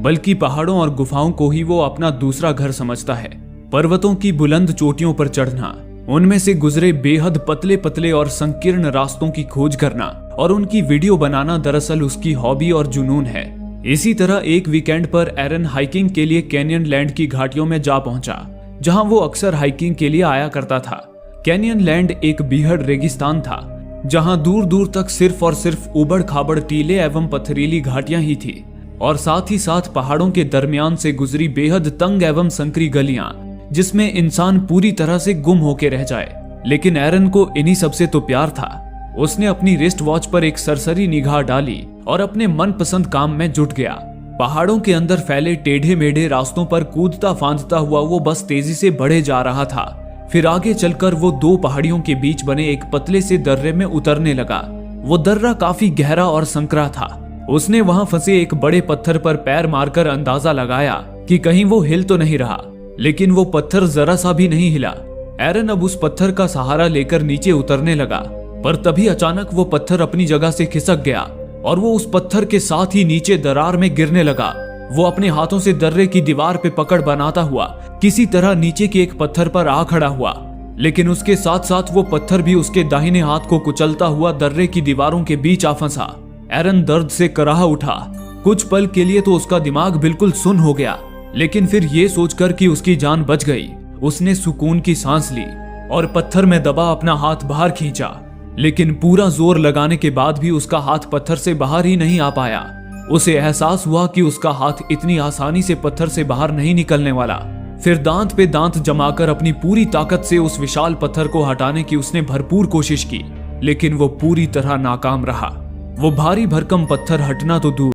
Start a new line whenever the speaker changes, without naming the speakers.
बल्कि पहाड़ों और गुफाओं को ही वो अपना दूसरा घर समझता है। पर्वतों की बुलंद चोटियों पर चढ़ना, उनमें से गुजरे बेहद पतले पतले और संकीर्ण रास्तों की खोज करना और उनकी वीडियो बनाना दरअसल उसकी हॉबी और जुनून है। इसी तरह एक वीकेंड पर एरन हाइकिंग के लिए कैनियन लैंड की घाटियों में जा पहुंचा, जहां वो अक्सर हाइकिंग के लिए आया करता था। कैनियन लैंड एक बीहड़ रेगिस्तान था, जहां दूर दूर तक सिर्फ और सिर्फ उबड़ खाबड़ टीले एवं पथरीली घाटियां ही थी, और साथ ही साथ पहाड़ों के दरमियान से गुजरी बेहद तंग एवं संकरी गलियां, जिसमें इंसान पूरी तरह से गुम होके रह जाए। लेकिन एरन को इन्हीं सबसे तो प्यार था। उसने अपनी रिस्ट वॉच पर एक सरसरी निगाह डाली और अपने मनपसंद काम में जुट गया। पहाड़ों के अंदर फैले टेढ़े मेढ़े रास्तों पर कूदता फांदता हुआ वो बस तेजी से बढ़े जा रहा था। फिर आगे चलकर वो दो पहाड़ियों के बीच बने एक पतले से दर्रे में उतरने लगा। वो दर्रा काफी गहरा और संकरा था। उसने वहां फंसे एक बड़े पत्थर पर पैर मारकर अंदाजा लगाया कि कहीं वो हिल तो नहीं रहा, लेकिन वो पत्थर जरा सा भी नहीं हिला। एरन अब उस पत्थर का सहारा लेकर नीचे उतरने लगा, पर तभी अचानक वो पत्थर अपनी जगह से खिसक गया और वो उस पत्थर के साथ ही नीचे दरार में गिरने लगा। वो अपने हाथों से दर्रे की दीवार पे पकड़ बनाता हुआ किसी तरह नीचे के एक पत्थर पर आ खड़ा हुआ, लेकिन उसके साथ साथ वो पत्थर भी उसके दाहिने हाथ को कुचलता हुआ दर्रे की दीवारों के बीच आ फंसा। एरन दर्द से कराह उठा। कुछ पल के लिए तो उसका दिमाग बिल्कुल सुन्न हो गया, लेकिन फिर ये सोचकर कि उसकी जान बच गई, उसने सुकून की सांस ली और पत्थर में दबा अपना हाथ बाहर खींचा। लेकिन पूरा जोर लगाने के बाद भी उसका हाथ पत्थर से बाहर ही नहीं आ पाया। उसे एहसास हुआ कि उसका हाथ इतनी आसानी से पत्थर से बाहर नहीं निकलने वाला। फिर दांत पे दांत जमाकर अपनी पूरी ताकत से उस विशाल पत्थर को हटाने की उसने भरपूर कोशिश की, लेकिन वो पूरी तरह नाकाम रहा। वो भारी भरकम पत्थर हटना तो दूर